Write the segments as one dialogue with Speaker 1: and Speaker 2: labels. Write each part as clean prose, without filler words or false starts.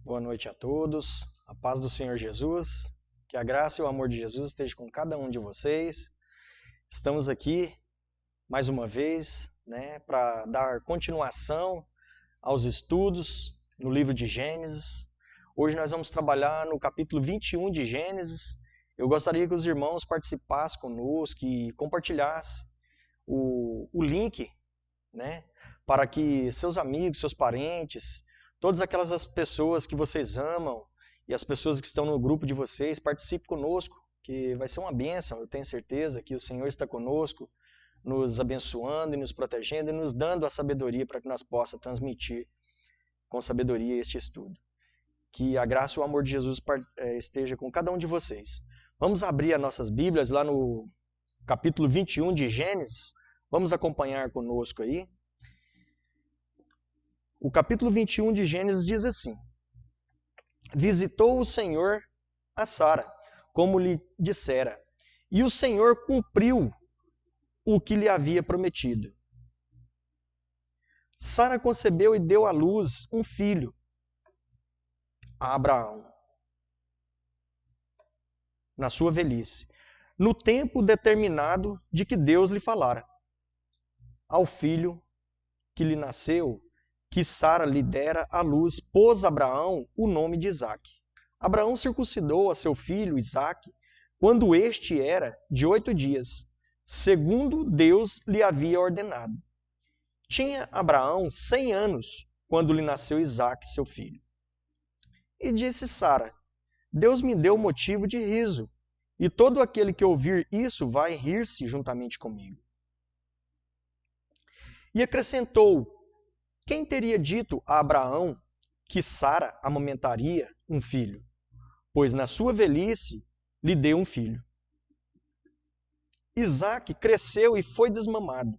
Speaker 1: Boa noite a todos, a paz do Senhor Jesus, que a graça e o amor de Jesus esteja com cada um de vocês. Estamos aqui mais uma vez, para dar continuação aos estudos no livro de Gênesis. Hoje nós vamos trabalhar no capítulo 21 de Gênesis. Eu gostaria que os irmãos participassem conosco e compartilhassem o link, para que seus amigos, seus parentes, todas aquelas pessoas que vocês amam e as pessoas que estão no grupo de vocês, participem conosco, que vai ser uma bênção. Eu tenho certeza que o Senhor está conosco, nos abençoando e nos protegendo e nos dando a sabedoria para que nós possamos transmitir com sabedoria este estudo. Que a graça e o amor de Jesus esteja com cada um de vocês. Vamos abrir as nossas Bíblias lá no capítulo 21 de Gênesis. Vamos acompanhar conosco aí. O capítulo 21 de Gênesis diz assim: Visitou o Senhor a Sara, como lhe dissera, e o Senhor cumpriu o que lhe havia prometido. Sara concebeu e deu à luz um filho, a Abraão, na sua velhice, no tempo determinado de que Deus lhe falara. Ao filho que lhe nasceu, que Sara lhe dera à luz, pôs Abraão o nome de Isaque. Abraão circuncidou a seu filho Isaque, quando este era de 8 dias, segundo Deus lhe havia ordenado. Tinha Abraão 100 anos, quando lhe nasceu Isaque, seu filho. E disse Sara: Deus me deu motivo de riso, e todo aquele que ouvir isso vai rir-se juntamente comigo. E acrescentou: Quem teria dito a Abraão que Sara amamentaria um filho? Pois na sua velhice lhe deu um filho. Isaque cresceu e foi desmamado.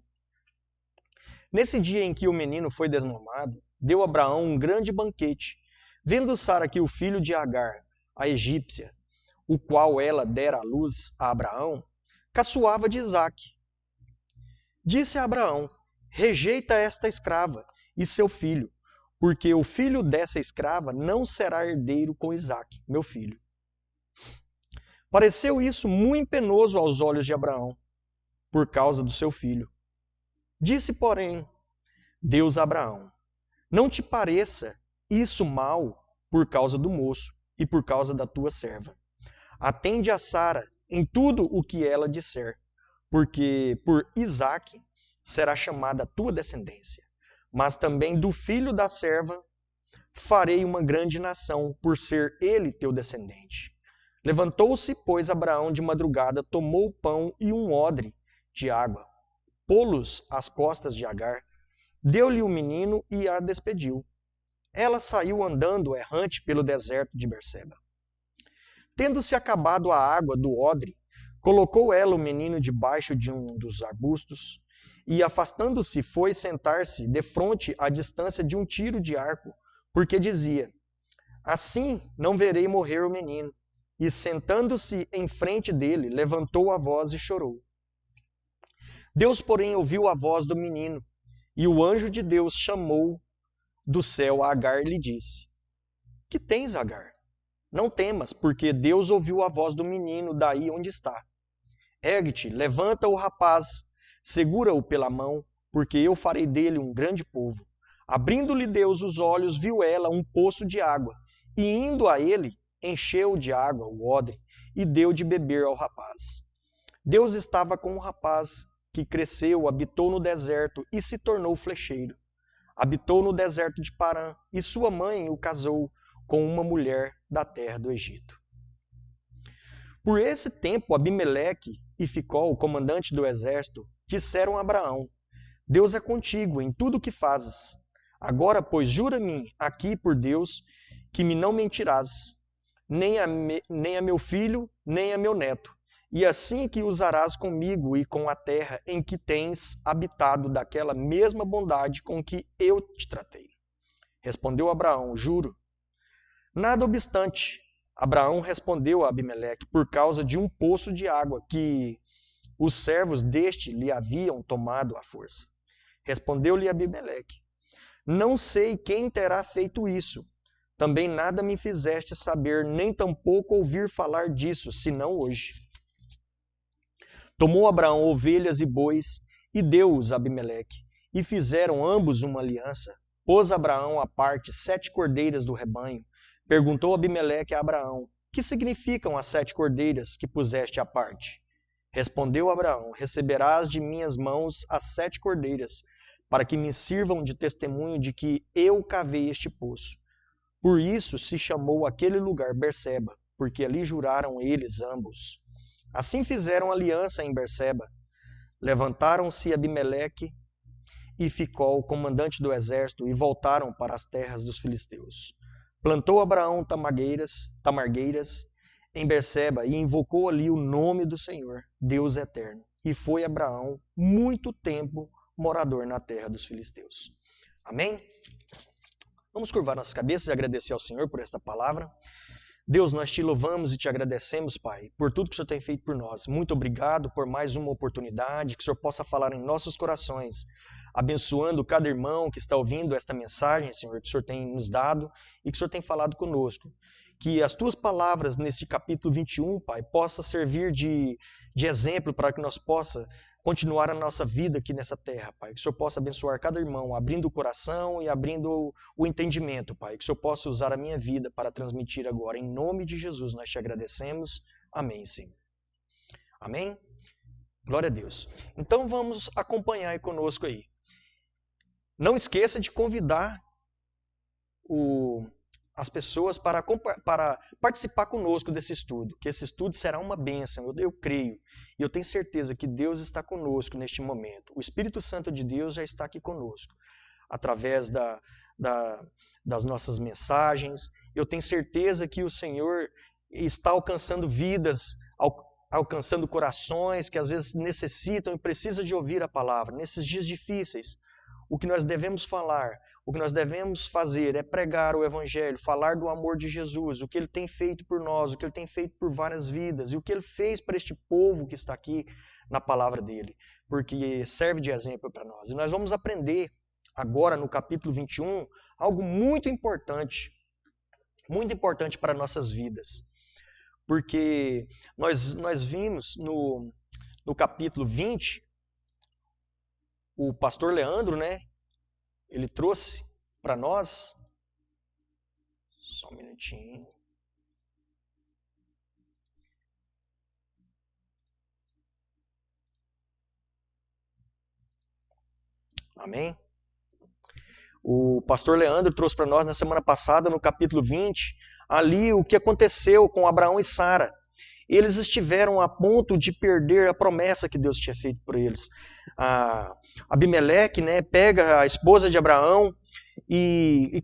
Speaker 1: Nesse dia em que o menino foi desmamado, deu Abraão um grande banquete. Vendo Sara que o filho de Agar, a egípcia, o qual ela dera à luz a Abraão, caçoava de Isaque. Disse a Abraão: Rejeita esta escrava e seu filho, porque o filho dessa escrava não será herdeiro com Isaque, meu filho. Pareceu isso muito penoso aos olhos de Abraão, por causa do seu filho. Disse, porém, Deus a Abraão: Não te pareça isso mal por causa do moço e por causa da tua serva. Atende a Sara em tudo o que ela disser, porque por Isaque será chamada a tua descendência. Mas também do filho da serva farei uma grande nação, por ser ele teu descendente. Levantou-se, pois, Abraão de madrugada, tomou o pão e um odre de água, pô-los às costas de Agar, deu-lhe o menino e a despediu. Ela saiu andando errante pelo deserto de Berseba. Tendo-se acabado a água do odre, colocou ela o menino debaixo de um dos arbustos, e, afastando-se, foi sentar-se defronte à distância de um tiro de arco, porque dizia: Assim não verei morrer o menino. E, sentando-se em frente dele, levantou a voz e chorou. Deus, porém, ouviu a voz do menino, e o anjo de Deus chamou do céu a Agar e lhe disse: Que tens, Agar? Não temas, porque Deus ouviu a voz do menino daí onde está. Ergue-te, levanta o rapaz, segura-o pela mão, porque eu farei dele um grande povo. Abrindo-lhe Deus os olhos, viu ela um poço de água, e indo a ele, encheu de água o odre, e deu de beber ao rapaz. Deus estava com o rapaz, que cresceu, habitou no deserto, e se tornou flecheiro. Habitou no deserto de Parã, e sua mãe o casou com uma mulher da terra do Egito. Por esse tempo, Abimeleque e Ficol, o comandante do exército, disseram a Abraão: Deus é contigo em tudo o que fazes. Agora, pois, jura-me aqui por Deus que me não mentirás, nem a meu filho, nem a meu neto, e assim que usarás comigo e com a terra em que tens habitado daquela mesma bondade com que eu te tratei. Respondeu Abraão: Juro. Nada obstante, Abraão respondeu a Abimeleque por causa de um poço de água que os servos deste lhe haviam tomado à força. Respondeu-lhe Abimeleque: Não sei quem terá feito isso, também nada me fizeste saber, nem tampouco ouvir falar disso, senão hoje. Tomou Abraão ovelhas e bois, e deu-os a Abimeleque, e fizeram ambos uma aliança. Pôs Abraão à parte 7 cordeiras do rebanho. Perguntou Abimeleque a Abraão: que significam as 7 cordeiras que puseste à parte? Respondeu Abraão: receberás de minhas mãos as 7 cordeiras, para que me sirvam de testemunho de que eu cavei este poço. Por isso se chamou aquele lugar Berseba, porque ali juraram eles ambos. Assim fizeram aliança em Berseba. Levantaram-se Abimeleque e Ficol, comandante do exército, e voltaram para as terras dos filisteus. Plantou Abraão tamargueiras em Berseba e invocou ali o nome do Senhor, Deus eterno. E foi Abraão muito tempo morador na terra dos filisteus. Amém? Vamos curvar nossas cabeças e agradecer ao Senhor por esta palavra. Deus, nós te louvamos e te agradecemos, Pai, por tudo que o Senhor tem feito por nós. Muito obrigado por mais uma oportunidade, que o Senhor possa falar em nossos corações, abençoando cada irmão que está ouvindo esta mensagem, Senhor, que o Senhor tem nos dado e que o Senhor tem falado conosco. Que as tuas palavras nesse capítulo 21, Pai, possa servir de exemplo para que nós possa continuar a nossa vida aqui nessa terra, Pai. Que o Senhor possa abençoar cada irmão, abrindo o coração e abrindo o entendimento, Pai. Que o Senhor possa usar a minha vida para transmitir agora. Em nome de Jesus, nós te agradecemos. Amém, Senhor. Amém? Glória a Deus. Então vamos acompanhar aí conosco aí. Não esqueça de convidar as pessoas para participar conosco desse estudo, que esse estudo será uma bênção, eu creio. E eu tenho certeza que Deus está conosco neste momento. O Espírito Santo de Deus já está aqui conosco, através das nossas mensagens. Eu tenho certeza que o Senhor está alcançando vidas, alcançando corações que às vezes necessitam e precisam de ouvir a palavra. Nesses dias difíceis, o que nós devemos falar, o que nós devemos fazer é pregar o Evangelho, falar do amor de Jesus, o que Ele tem feito por nós, o que Ele tem feito por várias vidas e o que Ele fez para este povo que está aqui na palavra dEle, porque serve de exemplo para nós. E nós vamos aprender agora no capítulo 21 algo muito importante para nossas vidas. Porque nós vimos no capítulo 20, o pastor Leandro, né? Ele trouxe para nós. Só um minutinho. Amém? O pastor Leandro trouxe para nós na semana passada, no capítulo 20, ali o que aconteceu com Abraão e Sara. Eles estiveram a ponto de perder a promessa que Deus tinha feito por eles. Abimeleque, né, pega a esposa de Abraão e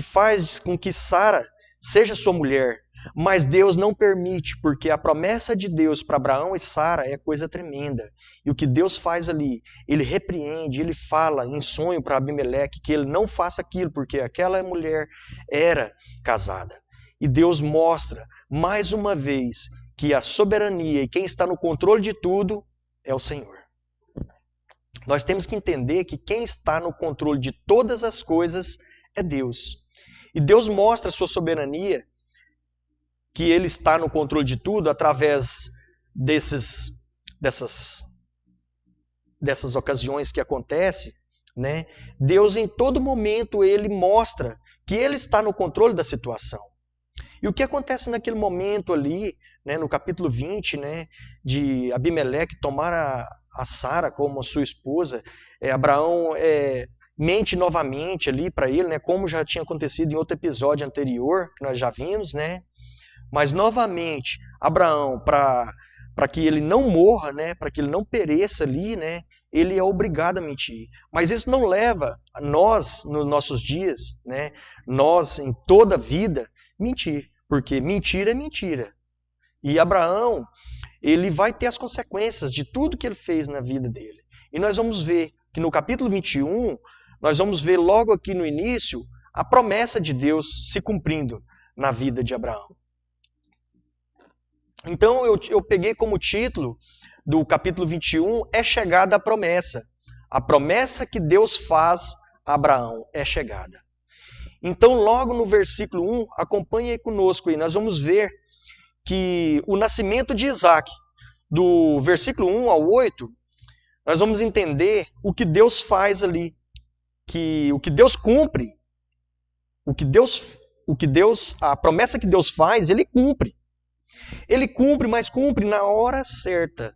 Speaker 1: faz com que Sara seja sua mulher. Mas Deus não permite, porque a promessa de Deus para Abraão e Sara é coisa tremenda. E o que Deus faz ali, Ele repreende, Ele fala em sonho para Abimeleque que ele não faça aquilo, porque aquela mulher era casada. E Deus mostra, mais uma vez, que a soberania e quem está no controle de tudo é o Senhor. Nós temos que entender que quem está no controle de todas as coisas é Deus. E Deus mostra a sua soberania, que Ele está no controle de tudo através dessas ocasiões que acontecem, né? Deus em todo momento Ele mostra que Ele está no controle da situação. E o que acontece naquele momento ali, né, no capítulo 20, né, de Abimeleque tomar a Sara como sua esposa, Abraão mente novamente ali para ele, né, como já tinha acontecido em outro episódio anterior, que nós já vimos, né? Mas novamente, Abraão, para que ele não morra, né, para que ele não pereça ali, né, ele é obrigado a mentir. Mas isso não leva a nós, nos nossos dias, né, nós em toda a vida, mentir, porque mentira é mentira. E Abraão, ele vai ter as consequências de tudo que ele fez na vida dele. E nós vamos ver que no capítulo 21, nós vamos ver logo aqui no início a promessa de Deus se cumprindo na vida de Abraão. Então eu peguei como título do capítulo 21, é chegada a promessa. A promessa que Deus faz a Abraão é chegada. Então, logo no versículo 1, acompanhe aí conosco aí, nós vamos ver que o nascimento de Isaac, do versículo 1 ao 8, nós vamos entender o que Deus faz ali, que o que Deus cumpre, a promessa que Deus faz, ele cumpre. Ele cumpre, mas cumpre na hora certa.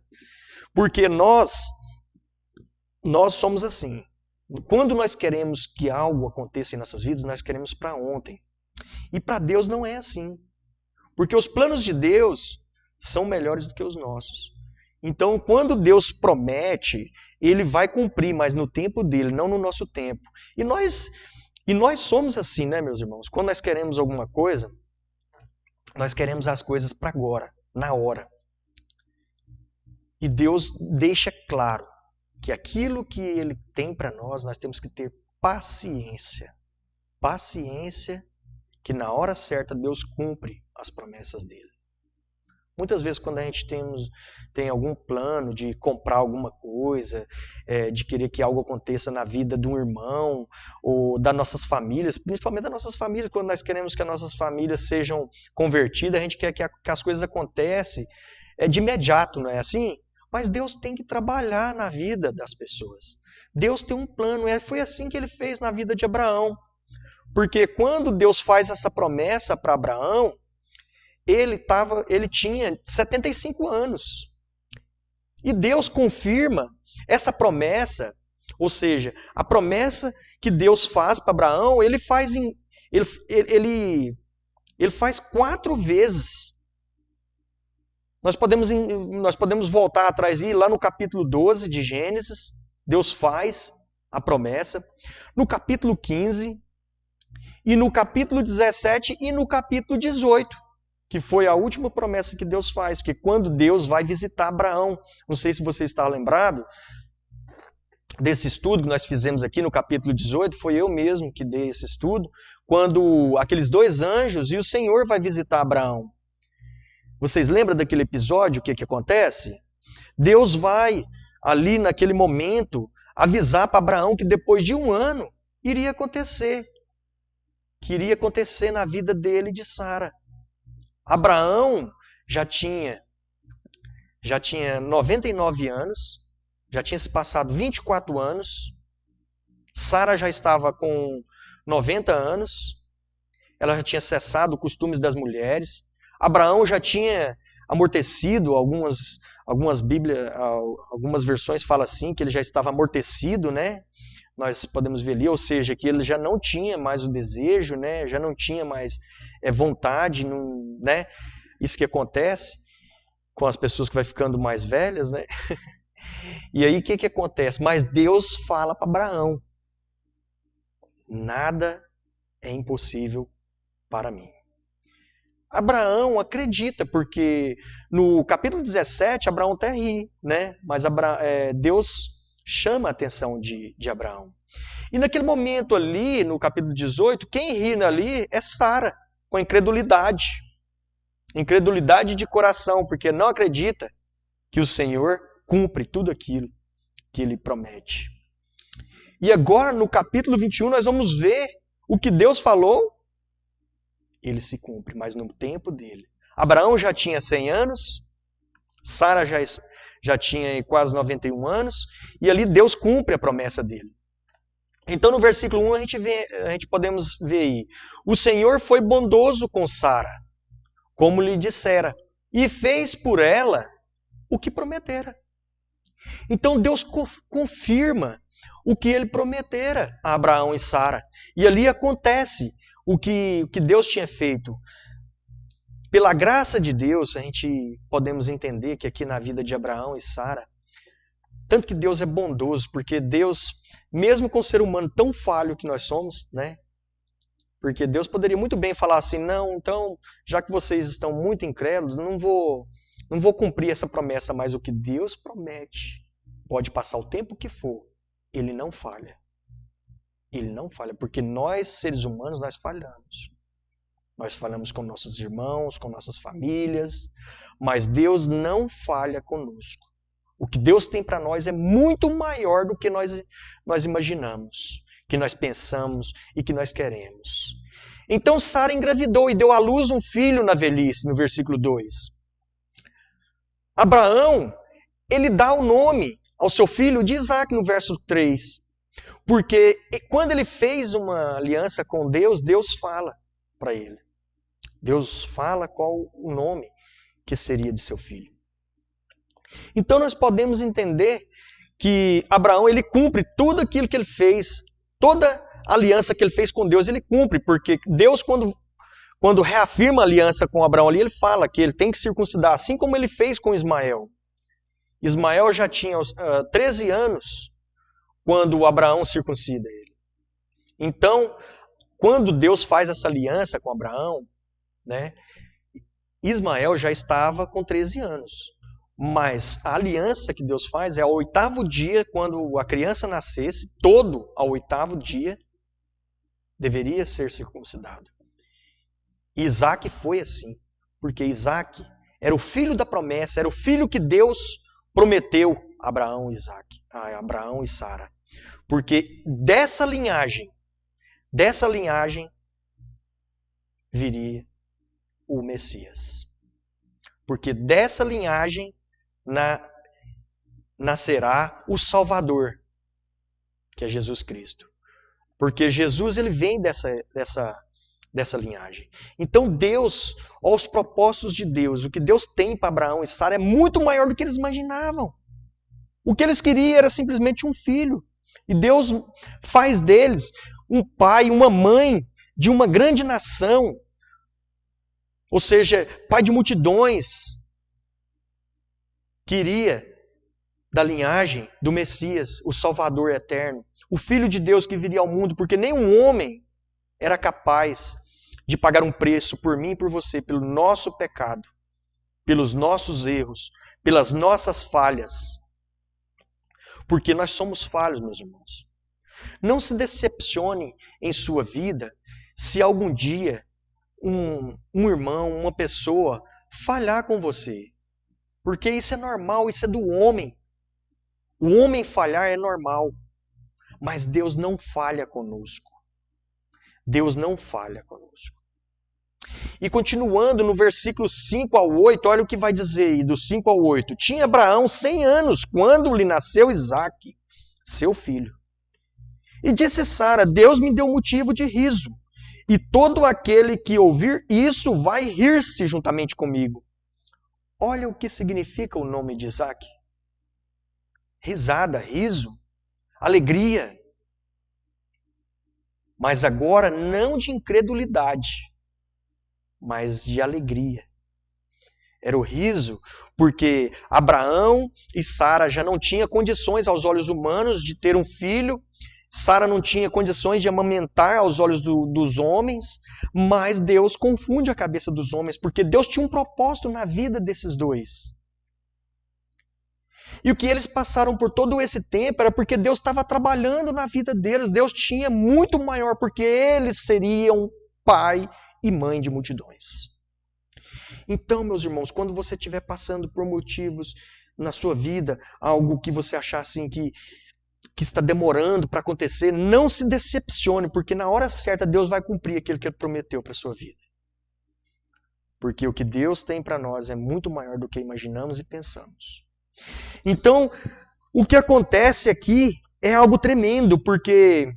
Speaker 1: Porque nós somos assim. Quando nós queremos que algo aconteça em nossas vidas, nós queremos para ontem. E para Deus não é assim. Porque os planos de Deus são melhores do que os nossos. Então, quando Deus promete, Ele vai cumprir, mas no tempo dele, não no nosso tempo. E nós somos assim, né, meus irmãos? Quando nós queremos alguma coisa, nós queremos as coisas para agora, na hora. E Deus deixa claro que aquilo que Ele tem para nós temos que ter paciência. Paciência, que na hora certa Deus cumpre as promessas dele. Muitas vezes quando a gente tem algum plano de comprar alguma coisa, de querer que algo aconteça na vida de um irmão, ou das nossas famílias, principalmente das nossas famílias, quando nós queremos que as nossas famílias sejam convertidas, a gente quer que as coisas aconteçam de imediato, não é assim? Mas Deus tem que trabalhar na vida das pessoas. Deus tem um plano, foi assim que Ele fez na vida de Abraão. Porque quando Deus faz essa promessa para Abraão, ele tinha 75 anos. E Deus confirma essa promessa, ou seja, a promessa que Deus faz para Abraão, ele faz 4 vezes. Nós podemos voltar atrás e ir lá no capítulo 12 de Gênesis, Deus faz a promessa. No capítulo 15, e no capítulo 17 e no capítulo 18. Que foi a última promessa que Deus faz, porque quando Deus vai visitar Abraão, não sei se você está lembrado desse estudo que nós fizemos aqui no capítulo 18, foi eu mesmo que dei esse estudo, quando aqueles 2 anjos e o Senhor vai visitar Abraão. Vocês lembram daquele episódio, o que acontece? Deus vai, ali naquele momento, avisar para Abraão que depois de 1 ano iria acontecer. Que iria acontecer na vida dele e de Sara. Abraão já tinha 99 anos, já tinha se passado 24 anos, Sara já estava com 90 anos, ela já tinha cessado os costumes das mulheres, Abraão já tinha amortecido, algumas versões falam assim, que ele já estava amortecido, né? Nós podemos ver ali, ou seja, que ele já não tinha mais o desejo, né? Já não tinha mais vontade, né? Isso que acontece com as pessoas que vai ficando mais velhas, né? E aí o que acontece? Mas Deus fala para Abraão: nada é impossível para mim. Abraão acredita, porque no capítulo 17, Abraão até ri, né? Mas Deus chama a atenção de Abraão. E naquele momento ali, no capítulo 18, quem ri ali é Sara, com incredulidade. Incredulidade de coração, porque não acredita que o Senhor cumpre tudo aquilo que Ele promete. E agora, no capítulo 21, nós vamos ver o que Deus falou, ele se cumpre, mas no tempo dele. Abraão já tinha 100 anos, Sara já tinha quase 91 anos, e ali Deus cumpre a promessa dele. Então no versículo 1 a gente podemos ver aí: o Senhor foi bondoso com Sara, como lhe dissera, e fez por ela o que prometera. Então Deus confirma o que ele prometera a Abraão e Sara. E ali acontece o que Deus tinha feito. Pela graça de Deus, a gente podemos entender que aqui na vida de Abraão e Sara, tanto que Deus é bondoso, porque Deus, mesmo com o ser humano tão falho que nós somos, né? Porque Deus poderia muito bem falar assim: não, então, já que vocês estão muito incrédulos, não vou cumprir essa promessa, mas o que Deus promete, pode passar o tempo que for, Ele não falha. Ele não falha, porque nós, seres humanos, nós falhamos. Nós falhamos com nossos irmãos, com nossas famílias, mas Deus não falha conosco. O que Deus tem para nós é muito maior do que nós imaginamos. que nós pensamos e que nós queremos. Então Sara engravidou e deu à luz um filho na velhice, no versículo 2. Abraão, ele dá o nome ao seu filho de Isaac no verso 3. Porque quando ele fez uma aliança com Deus, Deus fala para ele. Deus fala qual o nome que seria de seu filho. Então nós podemos entender que Abraão, ele cumpre tudo aquilo que ele fez, toda a aliança que ele fez com Deus, ele cumpre, porque Deus, quando reafirma a aliança com Abraão ali, ele fala que ele tem que circuncidar, assim como ele fez com Ismael. Ismael já tinha 13 anos quando Abraão circuncida ele. Então, quando Deus faz essa aliança com Abraão, né, Ismael já estava com 13 anos. Mas a aliança que Deus faz é ao 8º dia, quando a criança nascesse, todo ao 8º dia deveria ser circuncidado. Isaac foi assim, porque Isaac era o filho da promessa, era o filho que Deus prometeu a Abraão e Sara. Porque dessa linhagem viria o Messias. Porque dessa linhagem nascerá o Salvador, que é Jesus Cristo. Porque Jesus, ele vem dessa linhagem. Então Deus, aos propósitos de Deus, o que Deus tem para Abraão e Sara é muito maior do que eles imaginavam. O que eles queriam era simplesmente um filho. E Deus faz deles um pai, uma mãe de uma grande nação. Ou seja, pai de multidões. Queria da linhagem do Messias, o Salvador eterno. O Filho de Deus que viria ao mundo, porque nenhum homem era capaz de pagar um preço por mim e por você, pelo nosso pecado, pelos nossos erros, pelas nossas falhas. Porque nós somos falhos, meus irmãos. Não se decepcione em sua vida se algum dia um irmão, uma pessoa falhar com você. Porque isso é normal, isso é do homem. O homem falhar é normal. Mas Deus não falha conosco. Deus não falha conosco. E continuando no versículo 5 ao 8, olha o que vai dizer aí, do 5 ao 8. Tinha Abraão 100 anos quando lhe nasceu Isaque, seu filho. E disse Sara, Deus me deu motivo de riso, e todo aquele que ouvir isso vai rir-se juntamente comigo. Olha o que significa o nome de Isaque. Risada, riso, alegria. Mas agora não de incredulidade, mas de alegria. Era o riso, porque Abraão e Sara já não tinham condições aos olhos humanos de ter um filho. Sara não tinha condições de amamentar aos olhos dos homens, mas Deus confunde a cabeça dos homens, porque Deus tinha um propósito na vida desses dois. E o que eles passaram por todo esse tempo era porque Deus estava trabalhando na vida deles. Deus tinha muito maior, porque eles seriam pai e mãe de multidões. Então, meus irmãos, quando você estiver passando por motivos na sua vida, algo que você achar assim que está demorando para acontecer, não se decepcione, porque na hora certa Deus vai cumprir aquilo que Ele prometeu para a sua vida. Porque o que Deus tem para nós é muito maior do que imaginamos e pensamos. Então, o que acontece aqui é algo tremendo, porque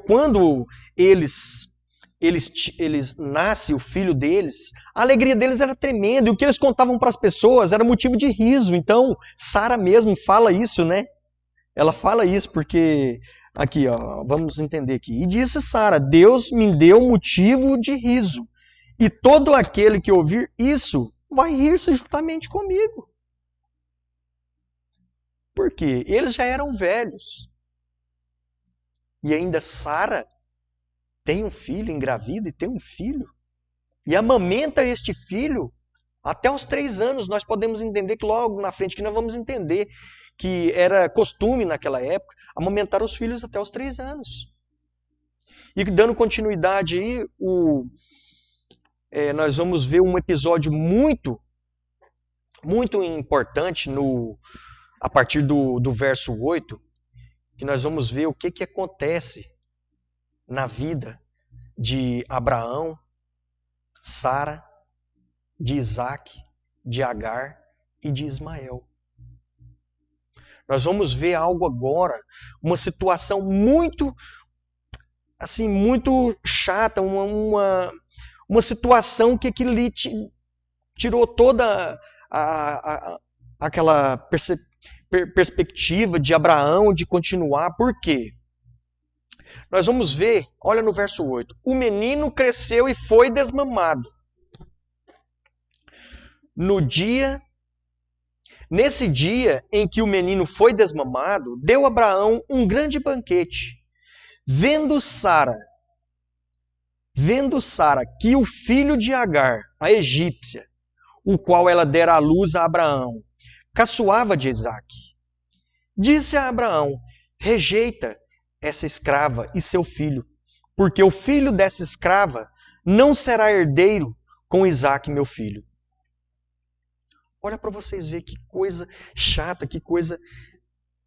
Speaker 1: quando eles nasce o filho deles, a alegria deles era tremenda, e o que eles contavam para as pessoas era motivo de riso. Então, Sara mesmo fala isso, né? Ela fala isso porque, aqui, ó, vamos entender aqui. E disse Sara, Deus me deu motivo de riso, e todo aquele que ouvir isso vai rir-se juntamente comigo. Por quê? Eles já eram velhos. E ainda Sara tem um filho, engravida e tem um filho. E amamenta este filho até os 3 anos. Nós podemos entender que logo na frente que nós vamos entender que era costume naquela época amamentar os filhos até os 3 anos. E dando continuidade aí, nós vamos ver um episódio muito importante a partir do verso 8, que nós vamos ver o que acontece na vida de Abraão, Sara, de Isaac, de Agar e de Ismael. Nós vamos ver algo agora, uma situação muito chata, uma situação que aquilo ali tirou toda aquela perspectiva de Abraão de continuar. Por quê? Nós vamos ver, olha no verso 8. O menino cresceu e foi desmamado. Nesse dia em que o menino foi desmamado, deu Abraão um grande banquete. Vendo Sara que o filho de Agar, a egípcia, o qual ela dera à luz a Abraão, caçoava de Isaque, disse a Abraão: rejeita essa escrava e seu filho, porque o filho dessa escrava não será herdeiro com Isaque, meu filho. Olha para vocês verem que coisa chata, que coisa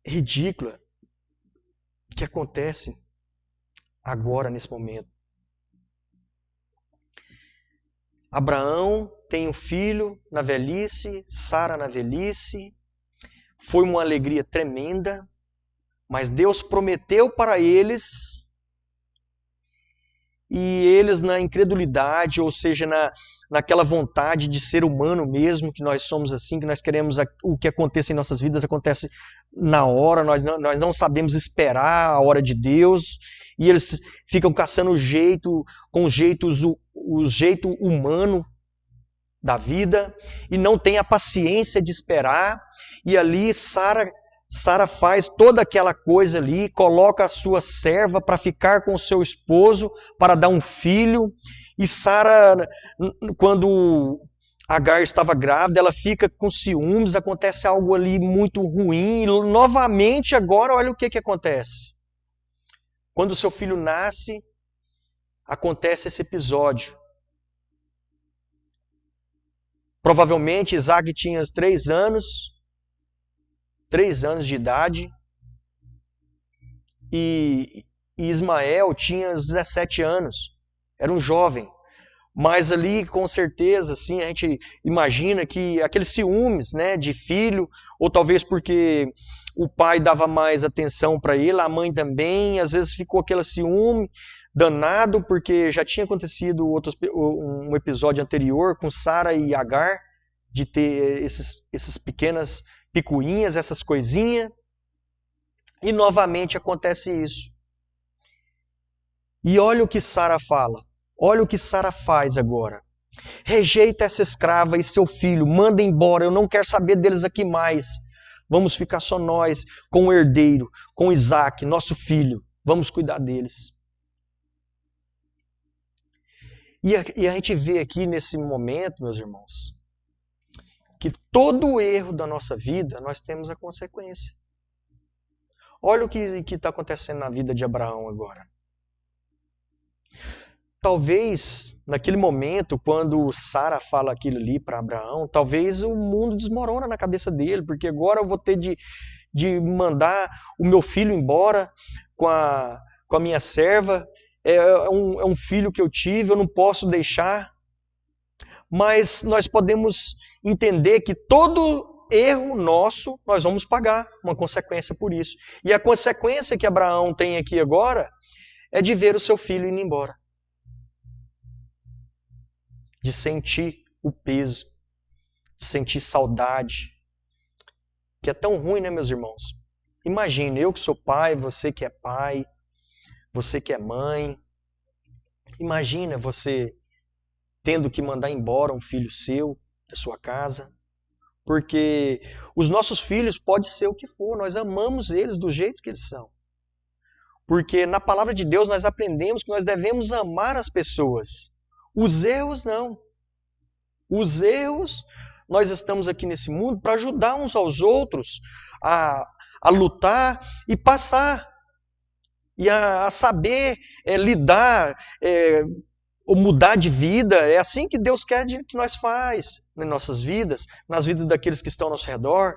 Speaker 1: ridícula que acontece agora, nesse momento. Abraão tem um filho na velhice, Sara na velhice. Foi uma alegria tremenda, mas Deus prometeu para eles, e eles na incredulidade, ou seja, naquela vontade de ser humano mesmo, que nós somos assim, que nós queremos o que acontece em nossas vidas, acontece na hora, nós não sabemos esperar a hora de Deus, e eles ficam caçando o jeito humano da vida, e não tem a paciência de esperar, e ali Sara faz toda aquela coisa ali, coloca a sua serva para ficar com o seu esposo, para dar um filho. E Sara, quando Agar estava grávida, ela fica com ciúmes, acontece algo ali muito ruim. E novamente agora, olha o que acontece. Quando o seu filho nasce, acontece esse episódio. Provavelmente Isaac tinha 3 anos de idade, e Ismael tinha 17 anos, era um jovem. Mas ali, com certeza, assim, a gente imagina que aqueles ciúmes, né, de filho, ou talvez porque o pai dava mais atenção para ele, a mãe também, às vezes ficou aquele ciúme danado, porque já tinha acontecido um episódio anterior com Sara e Agar, de ter esses pequenas picuinhas, essas coisinhas, e novamente acontece isso. E olha o que Sara fala, olha o que Sara faz agora. Rejeita essa escrava e seu filho, manda embora, eu não quero saber deles aqui mais. Vamos ficar só nós com o herdeiro, com Isaque, nosso filho, vamos cuidar deles. E a gente vê aqui nesse momento, meus irmãos, que todo o erro da nossa vida, nós temos a consequência. Olha o que está acontecendo na vida de Abraão agora. Talvez, naquele momento, quando Sara fala aquilo ali para Abraão, talvez o mundo desmorona na cabeça dele, porque agora eu vou ter de mandar o meu filho embora com a minha serva. É um filho que eu tive, eu não posso deixar. Mas nós podemos entender que todo erro nosso, nós vamos pagar uma consequência por isso. E a consequência que Abraão tem aqui agora é de ver o seu filho indo embora. De sentir o peso, de sentir saudade. Que é tão ruim, né, meus irmãos? Imagina, eu que sou pai, você que é pai, você que é mãe. Imagina você tendo que mandar embora um filho seu da sua casa. Porque os nossos filhos podem ser o que for, nós amamos eles do jeito que eles são. Porque na palavra de Deus nós aprendemos que nós devemos amar as pessoas. Os erros não. Os erros, nós estamos aqui nesse mundo para ajudar uns aos outros a lutar e passar. E a saber lidar, ou mudar de vida. É assim que Deus quer que nós faz nas nossas vidas, nas vidas daqueles que estão ao nosso redor.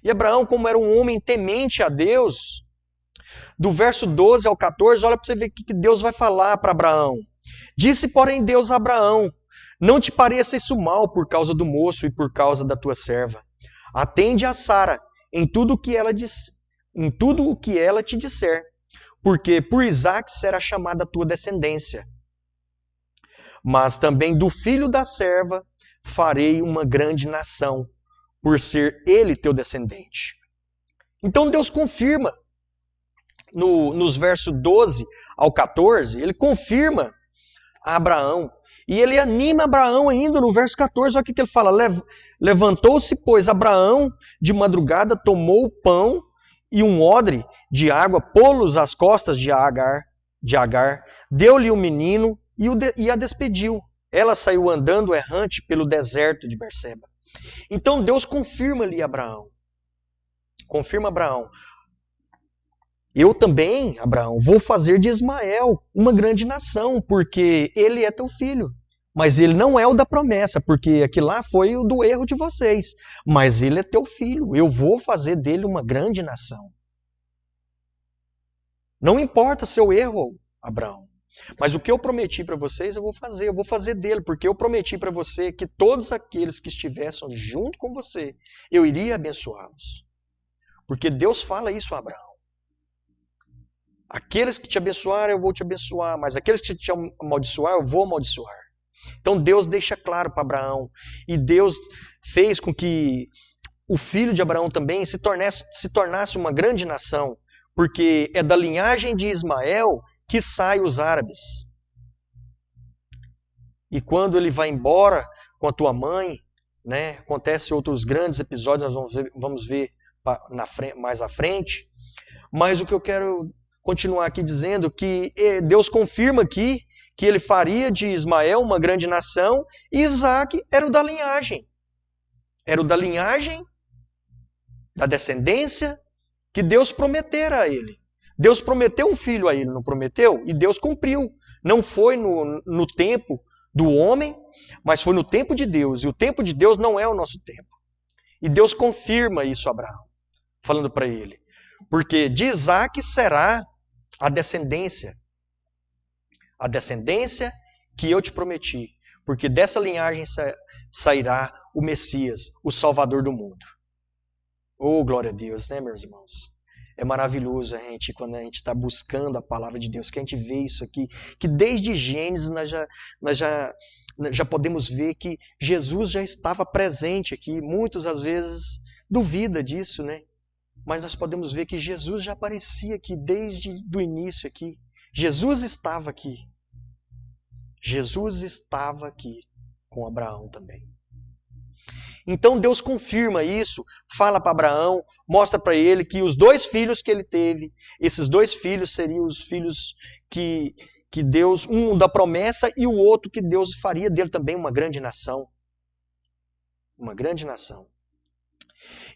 Speaker 1: E Abraão, como era um homem temente a Deus, do verso 12 ao 14, olha para você ver o que Deus vai falar para Abraão. Disse, porém, Deus a Abraão, não te pareça isso mal por causa do moço e por causa da tua serva. Atende a Sara em tudo o que ela te disser, porque por Isaque será chamada a tua descendência. Mas também do filho da serva farei uma grande nação, por ser ele teu descendente. Então Deus confirma, nos versos 12 ao 14, ele confirma a Abraão. E ele anima Abraão ainda no verso 14, olha o que ele fala. Levantou-se, pois, Abraão de madrugada, tomou o pão e um odre de água, pô-los às costas de Agar, deu-lhe o menino e a despediu. Ela saiu andando errante pelo deserto de Berseba. Então Deus confirma ali Abraão. Confirma Abraão. Eu também, Abraão, vou fazer de Ismael uma grande nação, porque ele é teu filho. Mas ele não é o da promessa, porque aquilo lá foi o do erro de vocês. Mas ele é teu filho. Eu vou fazer dele uma grande nação. Não importa seu erro, Abraão. Mas o que eu prometi para vocês, eu vou fazer dele, porque eu prometi para você que todos aqueles que estivessem junto com você, eu iria abençoá-los. Porque Deus fala isso a Abraão. Aqueles que te abençoarem, eu vou te abençoar, mas aqueles que te amaldiçoar, eu vou amaldiçoar. Então Deus deixa claro para Abraão, e Deus fez com que o filho de Abraão também se tornasse uma grande nação, porque é da linhagem de Ismael que saem os árabes. E quando ele vai embora com a tua mãe, né, acontecem outros grandes episódios, nós vamos ver mais à frente. Mas o que eu quero continuar aqui dizendo, que Deus confirma aqui que ele faria de Ismael uma grande nação, e Isaac era o da linhagem. Era o da linhagem, da descendência, que Deus prometera a ele. Deus prometeu um filho a ele, não prometeu? E Deus cumpriu. Não foi no tempo do homem, mas foi no tempo de Deus. E o tempo de Deus não é o nosso tempo. E Deus confirma isso a Abraão, falando para ele. Porque de Isaac será a descendência que eu te prometi. Porque dessa linhagem sairá o Messias, o Salvador do mundo. Oh, glória a Deus, né, meus irmãos? É maravilhoso quando a gente está buscando a palavra de Deus, que a gente vê isso aqui, que desde Gênesis nós já podemos ver que Jesus já estava presente aqui. Muitos, às vezes, duvidam disso, né? Mas nós podemos ver que Jesus já aparecia aqui desde o início aqui. Jesus estava aqui. Jesus estava aqui com Abraão também. Então Deus confirma isso, fala para Abraão, mostra para ele que os 2 filhos que ele teve, esses 2 filhos seriam os filhos que Deus, um da promessa e o outro que Deus faria dele também uma grande nação. Uma grande nação.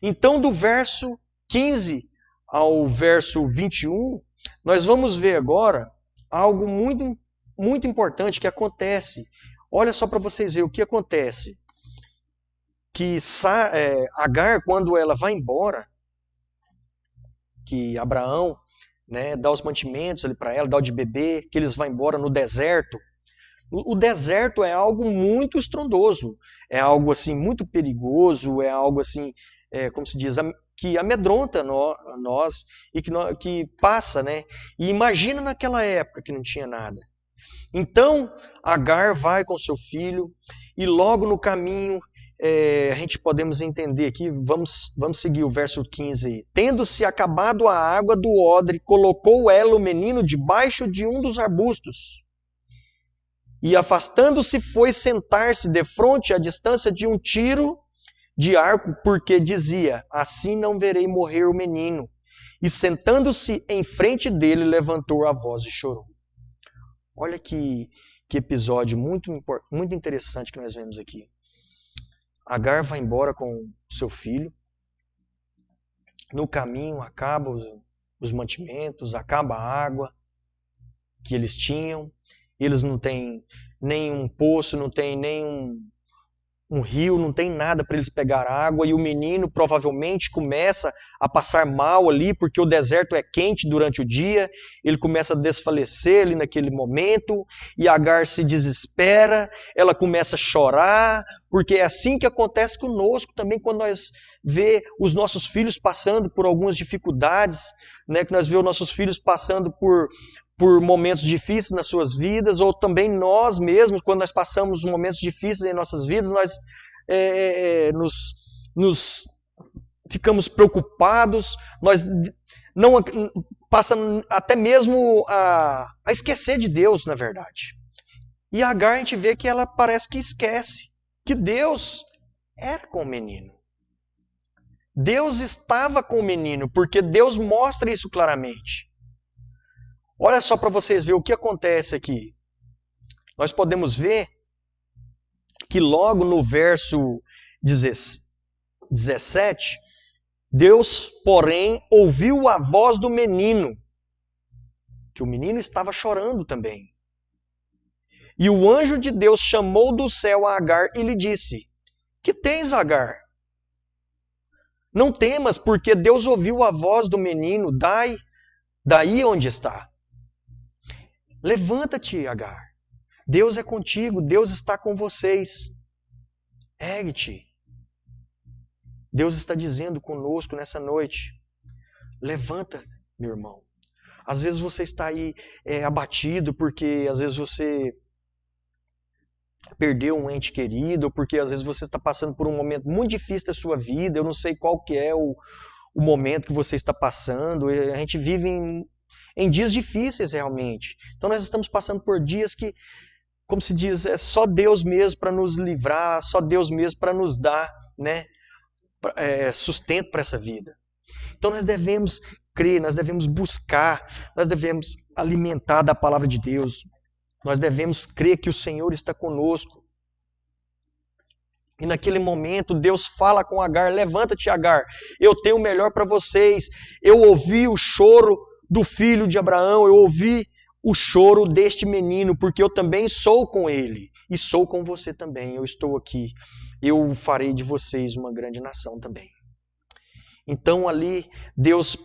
Speaker 1: Então do verso 15 ao verso 21, nós vamos ver agora algo muito, muito importante que acontece. Olha só para vocês verem o que acontece. Que Agar, quando ela vai embora, que Abraão, né, dá os mantimentos ali para ela, dá o de beber, que eles vão embora no deserto. O deserto é algo muito estrondoso, é algo assim muito perigoso, é algo assim, como se diz, que amedronta nós e que passa, né? E imagina naquela época que não tinha nada. Então Agar vai com seu filho e logo no caminho a gente podemos entender aqui, vamos seguir o verso 15 aí. Tendo-se acabado a água do odre, colocou ela o menino debaixo de um dos arbustos. E afastando-se foi sentar-se defronte à distância de um tiro de arco, porque dizia, assim não verei morrer o menino. E sentando-se em frente dele, levantou a voz e chorou. Olha que episódio muito interessante que nós vemos aqui. Agar vai embora com seu filho. No caminho acaba os mantimentos, acaba a água que eles tinham. Eles não têm nenhum poço, não têm nenhum um rio, não tem nada para eles pegar água, e o menino provavelmente começa a passar mal ali, porque o deserto é quente durante o dia, ele começa a desfalecer ali naquele momento, e Agar se desespera, ela começa a chorar, porque é assim que acontece conosco também quando nós vê os nossos filhos passando por algumas dificuldades, né, que nós vê os nossos filhos passando por momentos difíceis nas suas vidas, ou também nós mesmos, quando nós passamos momentos difíceis em nossas vidas, nós nos ficamos preocupados, nós não passamos até mesmo a esquecer de Deus, na verdade. E Agar, a gente vê que ela parece que esquece que Deus era com o menino. Deus estava com o menino, porque Deus mostra isso claramente. Olha só para vocês verem o que acontece aqui. Nós podemos ver que logo no verso 17, Deus, porém, ouviu a voz do menino, que o menino estava chorando também. E o anjo de Deus chamou do céu a Agar e lhe disse: Que tens, Agar? Não temas, porque Deus ouviu a voz do menino, daí onde está. Levanta-te, Agar. Deus é contigo, Deus está com vocês. Ergue-te. Deus está dizendo conosco nessa noite. Levanta, meu irmão. Às vezes você está aí abatido porque às vezes você perdeu um ente querido, ou porque às vezes você está passando por um momento muito difícil da sua vida. Eu não sei qual que é o momento que você está passando. A gente vive em dias difíceis realmente. Então nós estamos passando por dias que, como se diz, é só Deus mesmo para nos livrar, só Deus mesmo para nos dar, né, sustento para essa vida. Então nós devemos crer, nós devemos buscar, nós devemos alimentar da palavra de Deus. Nós devemos crer que o Senhor está conosco. E naquele momento Deus fala com Agar: Levanta-te, Agar, eu tenho o melhor para vocês. Eu ouvi o choro do filho de Abraão, eu ouvi o choro deste menino, porque eu também sou com ele, e sou com você também, eu estou aqui. Eu farei de vocês uma grande nação também. Então ali Deus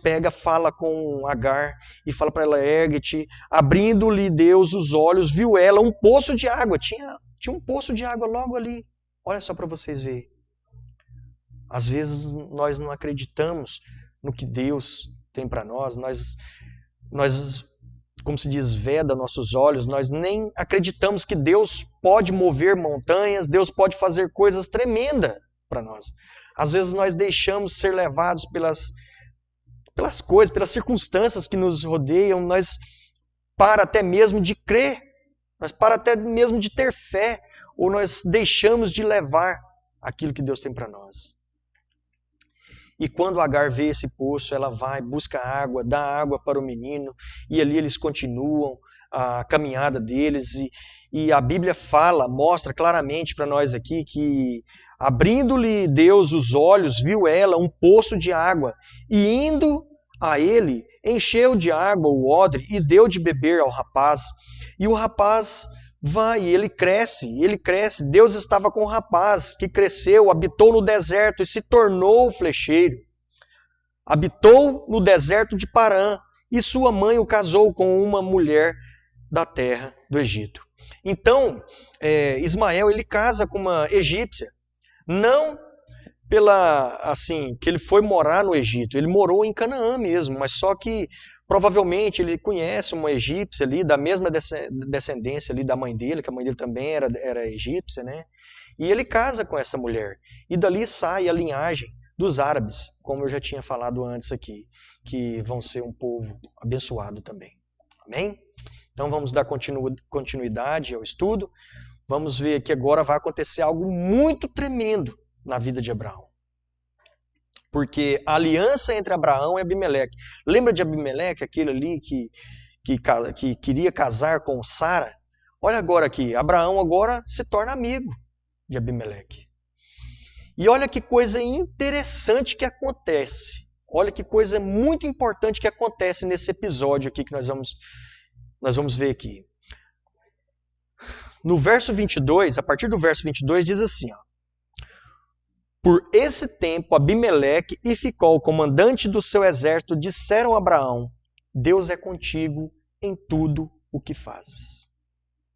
Speaker 1: fala com Agar e fala para ela: Ergue-te. Abrindo-lhe Deus os olhos, viu ela um poço de água. Tinha um poço de água logo ali. Olha só para vocês verem. Às vezes nós não acreditamos no que Deus tem para nós, como se diz, veda nossos olhos, nós nem acreditamos que Deus pode mover montanhas, Deus pode fazer coisas tremendas para nós. Às vezes nós deixamos ser levados pelas coisas, pelas circunstâncias que nos rodeiam, nós para até mesmo de crer, nós para até mesmo de ter fé, ou nós deixamos de levar aquilo que Deus tem para nós. E quando Agar vê esse poço, ela vai, busca água, dá água para o menino, e ali eles continuam a caminhada deles, e a Bíblia mostra claramente para nós aqui que, abrindo-lhe Deus os olhos, viu ela um poço de água, e indo a ele, encheu de água o odre e deu de beber ao rapaz. E o rapaz vai, ele cresce. Deus estava com o rapaz que cresceu, habitou no deserto e se tornou flecheiro. Habitou no deserto de Parã, e sua mãe o casou com uma mulher da terra do Egito. Então, Ismael, ele casa com uma egípcia. Não que ele foi morar no Egito, ele morou em Canaã mesmo, mas só que provavelmente ele conhece uma egípcia ali, da mesma descendência ali da mãe dele, que a mãe dele também era egípcia, né? E ele casa com essa mulher. E dali sai a linhagem dos árabes, como eu já tinha falado antes aqui, que vão ser um povo abençoado também. Amém? Então vamos dar continuidade ao estudo. Vamos ver que agora vai acontecer algo muito tremendo na vida de Abraão. Porque a aliança entre Abraão e Abimeleque. Lembra de Abimeleque, aquele ali que queria casar com Sara? Olha agora aqui, Abraão agora se torna amigo de Abimeleque. E olha que coisa interessante que acontece. Olha que coisa muito importante que acontece nesse episódio aqui que nós vamos ver aqui. No verso 22, a partir do verso 22, diz assim, ó: Por esse tempo, Abimeleque e Ficol, comandante do seu exército, disseram a Abraão: Deus é contigo em tudo o que fazes.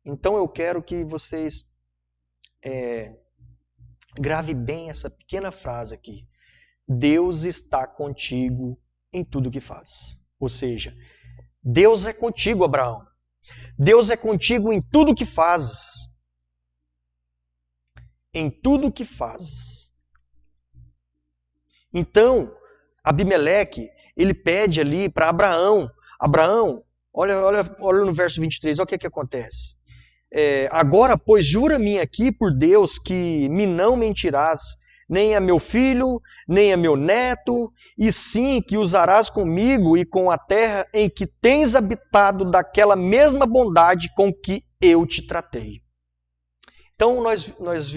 Speaker 1: Então eu quero que vocês grave bem essa pequena frase aqui. Deus está contigo em tudo o que fazes. Ou seja, Deus é contigo, Abraão. Deus é contigo em tudo o que fazes. Em tudo o que fazes. Então, Abimeleque, ele pede ali para Abraão. Abraão, olha no verso 23, olha o que acontece. Agora, pois, jura-me aqui por Deus que me não mentirás, nem a meu filho, nem a meu neto, e sim que usarás comigo e com a terra em que tens habitado daquela mesma bondade com que eu te tratei. Então, nós